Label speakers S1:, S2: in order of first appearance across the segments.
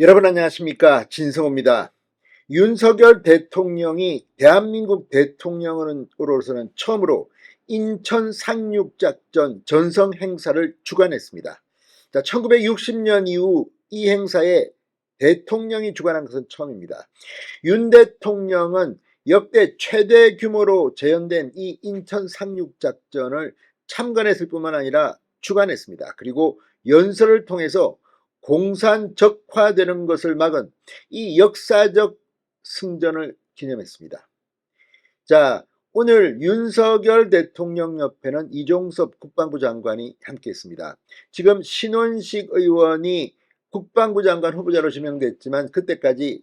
S1: 여러분 안녕하십니까, 진성호입니다. 윤석열 대통령이 대한민국 대통령으로서는 처음으로 인천 상륙작전 전성 행사를 주관했습니다. 1960년 이후 이 행사에 대통령이 주관한 것은 처음입니다. 윤 대통령은 역대 최대 규모로 재현된 이 인천 상륙작전을 참관했을 뿐만 아니라 주관했습니다. 그리고 연설을 통해서 공산적화되는 것을 막은 이 역사적 승전을 기념했습니다. 자, 오늘 윤석열 대통령 옆에는 이종섭 국방부 장관이 함께했습니다. 지금 신원식 의원이 국방부 장관 후보자로 지명됐지만 그때까지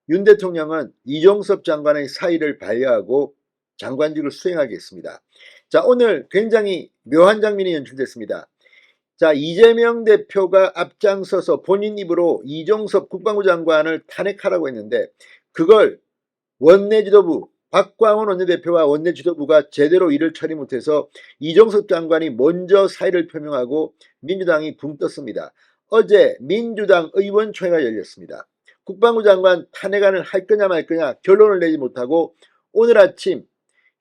S1: 윤 대통령은 이종섭 장관의 사의를 반려하고 장관직을 수행하겠습니다. 자, 오늘 굉장히 묘한 장면이 연출됐습니다. 자, 이재명 대표가 앞장서서 본인 입으로 이종섭 국방부 장관을 탄핵하라고 했는데 그걸 원내지도부 박광원 원내대표와 원내지도부가 제대로 일을 처리 못해서 이종섭 장관이 먼저 사의를 표명하고 민주당이 붕 떴습니다. 어제 민주당 의원총회가 열렸습니다. 국방부 장관 탄핵안을 할 거냐 말 거냐 결론을 내지 못하고 오늘 아침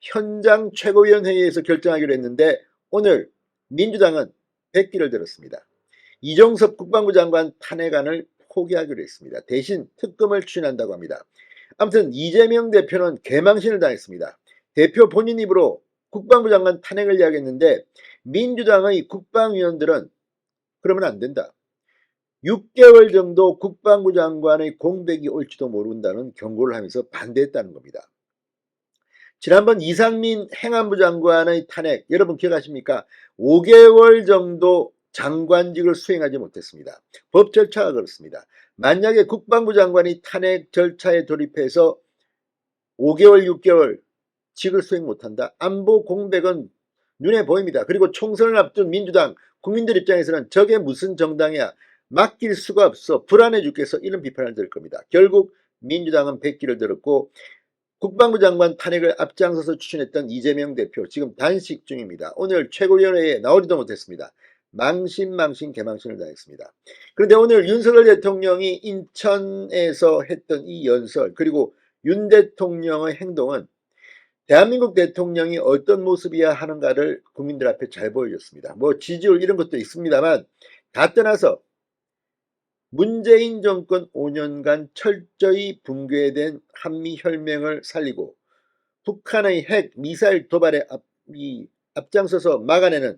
S1: 현장 최고위원회의에서 결정하기로 했는데 오늘 민주당은 백기를 들었습니다. 이종섭 국방부 장관 탄핵안을 포기하기로 했습니다. 대신 특검을 추진한다고 합니다. 아무튼 이재명 대표는 개망신을 당했습니다. 대표 본인 입으로 국방부 장관 탄핵을 이야기했는데 민주당의 국방위원들은 그러면 안 된다. 6개월 정도 국방부 장관의 공백이 올지도 모른다는 경고를 하면서 반대했다는 겁니다. 지난번 이상민 행안부 장관의 탄핵 여러분 기억하십니까? 5개월 정도 장관직을 수행하지 못했습니다. 법 절차가 그렇습니다. 만약에 국방부 장관이 탄핵 절차에 돌입해서 5개월 6개월 직을 수행 못한다. 안보 공백은 눈에 보입니다. 그리고 총선을 앞둔 민주당 국민들 입장에서는 저게 무슨 정당이야. 맡길 수가 없어. 불안해 죽겠어. 이런 비판을 들을 겁니다. 결국 민주당은 백기를 들었고 국방부 장관 탄핵을 앞장서서 추진했던 이재명 대표 지금 단식 중입니다. 오늘 최고위원회에 나오지도 못했습니다. 망신 개망신을 당했습니다. 그런데 오늘 윤석열 대통령이 인천에서 했던 이 연설 그리고 윤 대통령의 행동은 대한민국 대통령이 어떤 모습이야 하는가를 국민들 앞에 잘 보여줬습니다. 뭐 지지율 이런 것도 있습니다만 다 떠나서 문재인 정권 5년간 철저히 붕괴된 한미혈맹을 살리고 북한의 핵 미사일 도발에 앞장서서 막아내는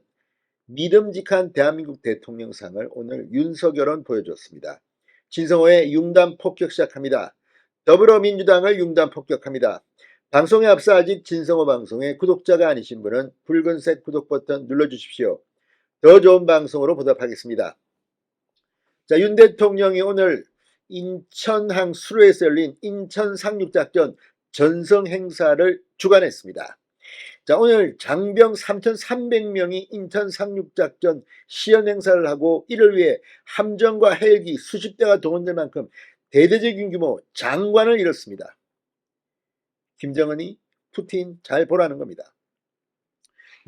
S1: 믿음직한 대한민국 대통령상을 오늘 윤석열은 보여줬습니다. 진성호의 융단 폭격 시작합니다. 더불어민주당을 융단 폭격합니다. 방송에 앞서 아직 진성호 방송의 구독자가 아니신 분은 붉은색 구독 버튼 눌러주십시오. 더 좋은 방송으로 보답하겠습니다. 자, 윤 대통령이 오늘 인천항 수로에서 열린 인천 상륙작전 전성 행사를 주관했습니다. 자, 오늘 장병 3,300명이 인천 상륙작전 시연 행사를 하고 이를 위해 함정과 헬기 수십 대가 동원될 만큼 대대적인 규모 장관을 이뤘습니다. 김정은이 푸틴 잘 보라는 겁니다.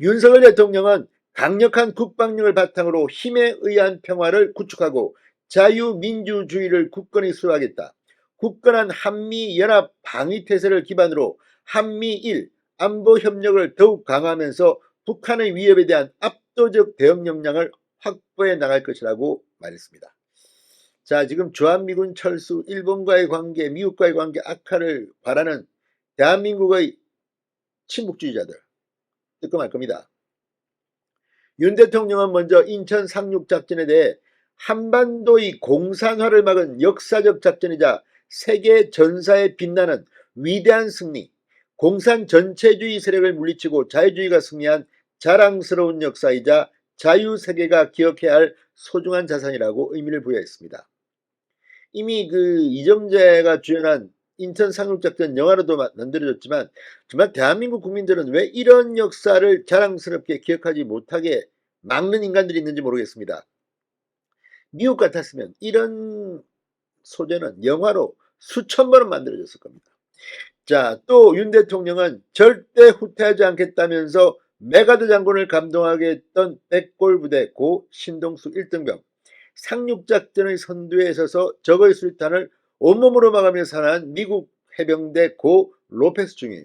S1: 윤석열 대통령은 강력한 국방력을 바탕으로 힘에 의한 평화를 구축하고 자유민주주의를 굳건히 수호하겠다. 굳건한 한미연합 방위태세를 기반으로 한미일 안보협력을 더욱 강화하면서 북한의 위협에 대한 압도적 대응 역량을 확보해 나갈 것이라고 말했습니다. 자, 지금 주한미군 철수, 일본과의 관계, 미국과의 관계 악화를 바라는 대한민국의 친북주의자들 뜨끔할 겁니다. 윤 대통령은 먼저 인천 상륙작전에 대해 한반도의 공산화를 막은 역사적 작전이자 세계 전사에 빛나는 위대한 승리, 공산 전체주의 세력을 물리치고 자유주의가 승리한 자랑스러운 역사이자 자유세계가 기억해야 할 소중한 자산이라고 의미를 부여했습니다. 이미 이정재가 주연한 인천 상륙작전 영화로도 만들어졌지만 정말 대한민국 국민들은 왜 이런 역사를 자랑스럽게 기억하지 못하게 막는 인간들이 있는지 모르겠습니다. 미국 같았으면 이런 소재는 영화로 수천 번은 만들어졌을 겁니다. 자, 또 윤 대통령은 절대 후퇴하지 않겠다면서 메가드 장군을 감동하게 했던 백골부대 고 신동수 1등병 상륙작전의 선두에 서서 적의 수류탄을 온몸으로 막으며 살아난 미국 해병대 고 로페스 중위,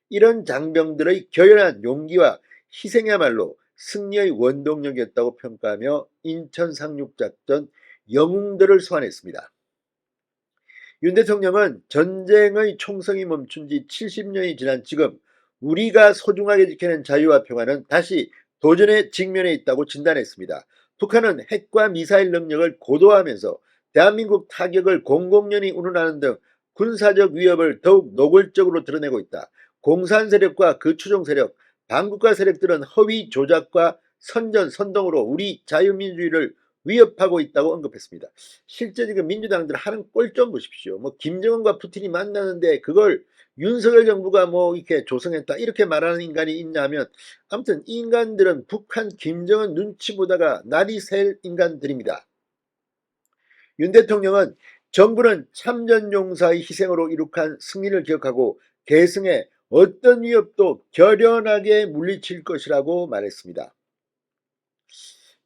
S1: 이런 장병들의 결연한 용기와 희생이야말로 승리의 원동력이었다고 평가하며 인천 상륙작전 영웅들을 소환했습니다. 윤 대통령은 전쟁의 총성이 멈춘 지 70년이 지난 지금 우리가 소중하게 지키는 자유와 평화는 다시 도전에 직면해 있다고 진단했습니다. 북한은 핵과 미사일 능력을 고도화하면서 대한민국 타격을 공공연히 운운하는 등 군사적 위협을 더욱 노골적으로 드러내고 있다. 공산 세력과 그 추종 세력, 반국가 세력들은 허위 조작과 선전선동으로 우리 자유민주주의를 위협하고 있다고 언급했습니다. 실제 지금 민주당들 하는 꼴 좀 보십시오. 뭐 김정은과 푸틴이 만나는데 그걸 윤석열 정부가 뭐 이렇게 조성했다 이렇게 말하는 인간이 있냐면, 아무튼 이 인간들은 북한 김정은 눈치 보다가 날이 셀 인간들입니다. 윤 대통령은 정부는 참전용사의 희생으로 이룩한 승리를 기억하고 계승에 어떤 위협도 결연하게 물리칠 것이라고 말했습니다.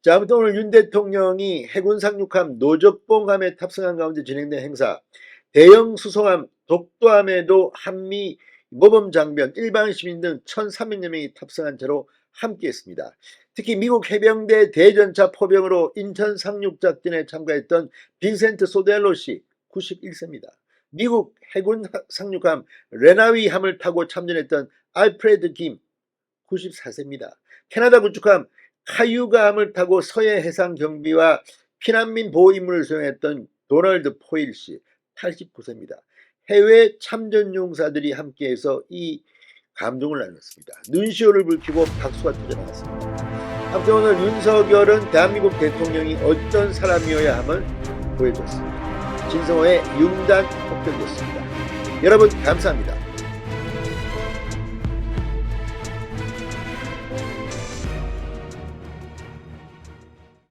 S1: 자, 아무튼 오늘 윤 대통령이 해군 상륙함 노적봉함에 탑승한 가운데 진행된 행사, 대형 수송함 독도함에도 한미 모범 장병, 일반 시민 등 1,300여 명이 탑승한 채로 함께했습니다. 특히 미국 해병대 대전차 포병으로 인천 상륙작전에 참가했던 빈센트 소델로 씨 91세입니다. 미국 해군 상륙함 레나위함을 타고 참전했던 알프레드 김 94세입니다. 캐나다 구축함 카유가함을 타고 서해 해상 경비와 피난민 보호 임무를 수행했던 도널드 포일 씨 89세입니다. 해외 참전 용사들이 함께해서 이 감동을 나눴습니다. 눈시울을 붉히고 박수가 터져나갔습니다. 아무튼 오늘 윤석열은 대한민국 대통령이 어떤 사람이어야 함을 보여줬습니다. 진성호의 융단 폭격이었습니다. 여러분 감사합니다.